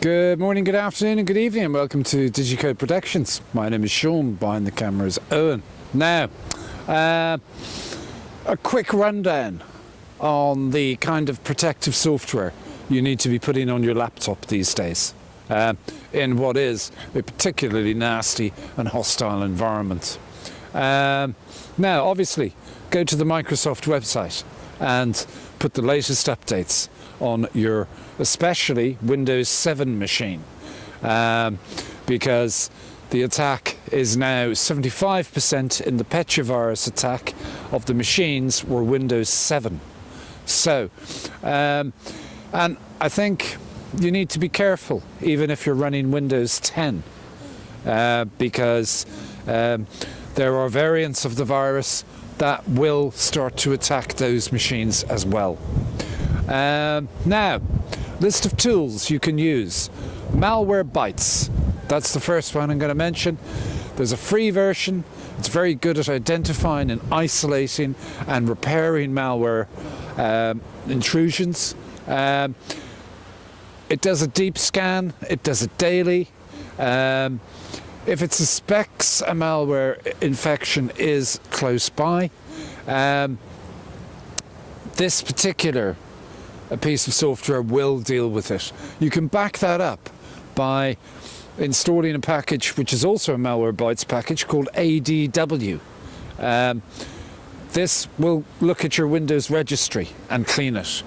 Good morning, good afternoon and good evening and welcome to Digicode Productions. My name is Sean, behind the camera is Owen. Now, a quick rundown on the kind of protective software you need to be putting on your laptop these days in what is a particularly nasty and hostile environment. Now, obviously, go to the Microsoft website and put the latest updates on your especially Windows 7 machine, because the attack is now 75% in the Petya Virus attack of the machines were Windows 7. So, and I think you need to be careful even if you're running Windows 10, because there are variants of the virus that will start to attack those machines as well. Now, list of tools you can use. Malwarebytes, that's the first one I'm going to mention. There's a free version. It's very good at identifying and isolating and repairing malware intrusions. It does a deep scan, it does it daily. If it suspects a malware infection is close by, this particular piece of software will deal with it. You can back that up by installing a package which is also a Malwarebytes package called ADW. This will look at your Windows registry and clean it.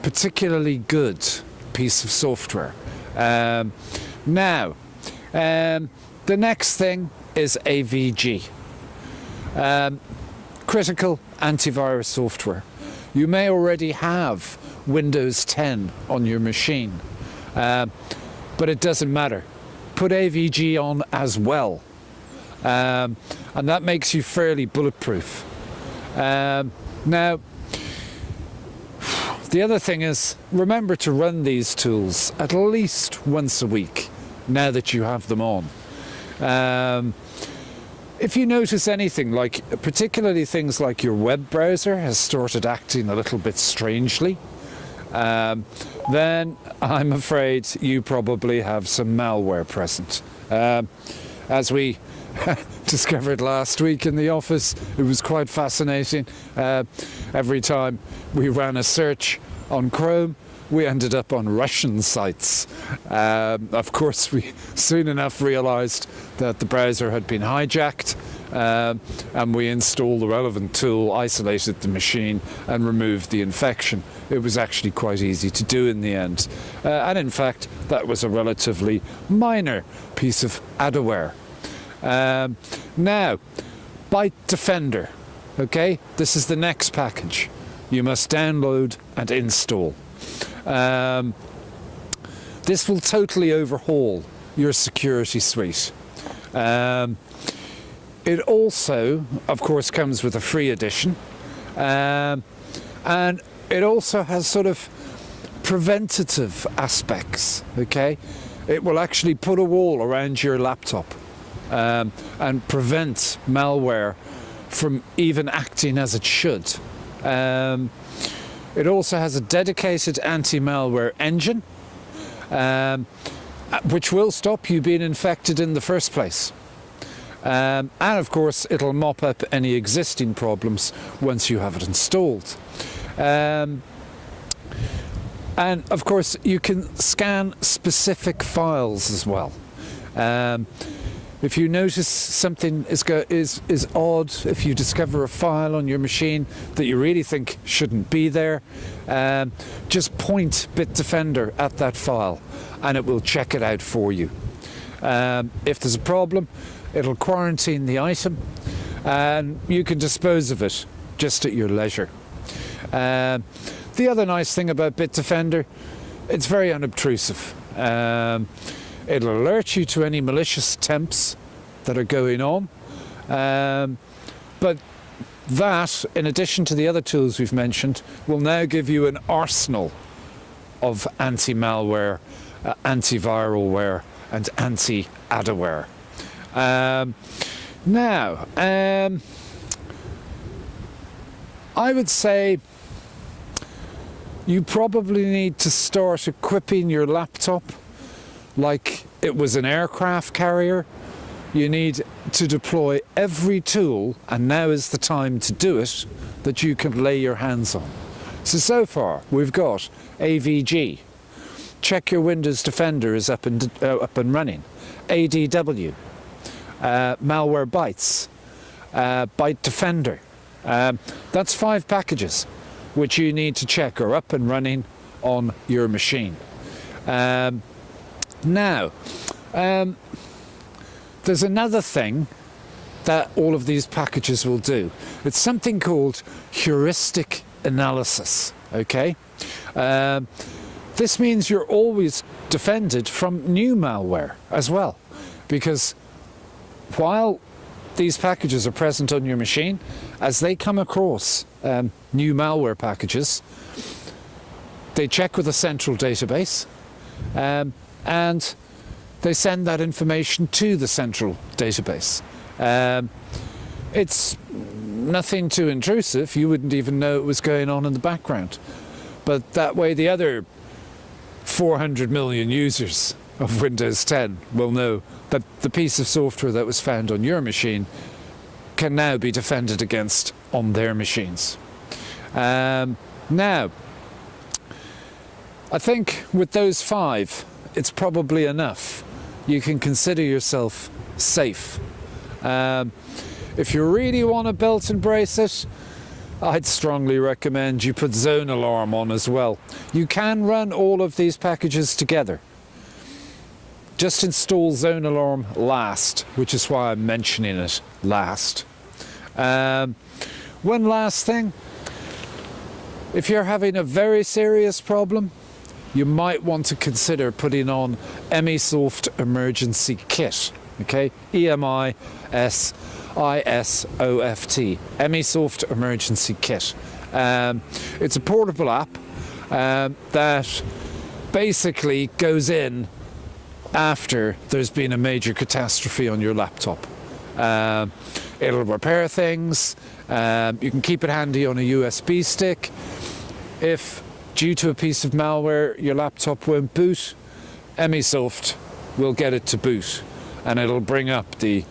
Particularly good piece of software. Now, the next thing is AVG. Critical antivirus software. You may already have Windows 10 on your machine, but it doesn't matter. Put AVG on as well, and that makes you fairly bulletproof. Now, the other thing is, remember to run these tools at least once a week now that you have them on. If you notice anything, like particularly things like your web browser has started acting a little bit strangely, then I'm afraid you probably have some malware present. As we discovered last week in the office, it was quite fascinating. Every time we ran a search on Chrome, we ended up on Russian sites. Of course, we soon enough realized that the browser had been hijacked, and we installed the relevant tool, isolated the machine, and removed the infection. It was actually quite easy to do in the end. And in fact, that was a relatively minor piece of adware. Now, Byte Defender. Okay, this is the next package you must download and install. This will totally overhaul your security suite. It also, of course, comes with a free edition, and it also has sort of preventative aspects. Okay, it will actually put a wall around your laptop and prevent malware from even acting as it should. It also has a dedicated anti-malware engine, which will stop you being infected in the first place. And of course, it'll mop up any existing problems once you have it installed. And of course, you can scan specific files as well. If you notice something is odd, if you discover a file on your machine that you really think shouldn't be there, just point Bitdefender at that file and it will check it out for you. If there's a problem, it'll quarantine the item and you can dispose of it just at your leisure. The other nice thing about Bitdefender, it's very unobtrusive. It'll alert you to any malicious attempts that are going on, but that, in addition to the other tools we've mentioned, will now give you an arsenal of anti-malware, antiviralware and anti-adware. Now, I would say you probably need to start equipping your laptop like it was an aircraft carrier. You need to deploy every tool, and now is the time to do it, that you can lay your hands on. So far we've got AVG, check your Windows Defender is up and running, ADW, Malware Bytes, Byte Defender. That's 5 packages which you need to check are up and running on your machine. Now, there's another thing that all of these packages will do. It's something called heuristic analysis, okay? This means you're always defended from new malware as well, because while these packages are present on your machine, as they come across new malware packages, they check with a central database, and they send that information to the central database. It's nothing too intrusive. You wouldn't even know it was going on in the background. But that way the other 400 million users of Windows 10 will know that the piece of software that was found on your machine can now be defended against on their machines. Now, I think with those 5, it's probably enough. You can consider yourself safe. If you really want to belt and brace it, I'd strongly recommend you put Zone Alarm on as well. You can run all of these packages together. Just install Zone Alarm last, which is why I'm mentioning it last. One last thing. If you're having a very serious problem, you might want to consider putting on EmiSoft Emergency Kit. Okay, EMISISOFT, EmiSoft Emergency Kit. It's a portable app that basically goes in after there's been a major catastrophe on your laptop. It'll repair things. You can keep it handy on a USB stick. If due to a piece of malware your laptop won't boot, EmiSoft will get it to boot, and it'll bring up the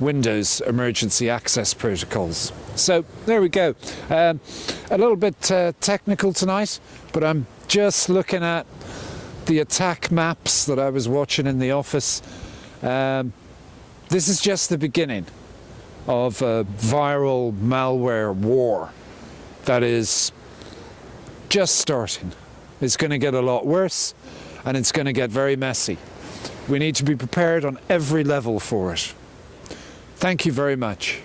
Windows emergency access protocols. So there we go. A little bit technical tonight, but I'm just looking at the attack maps that I was watching in the office. This is just the beginning of a viral malware war that is just starting. It's going to get a lot worse, and it's going to get very messy. We need to be prepared on every level for it. Thank you very much.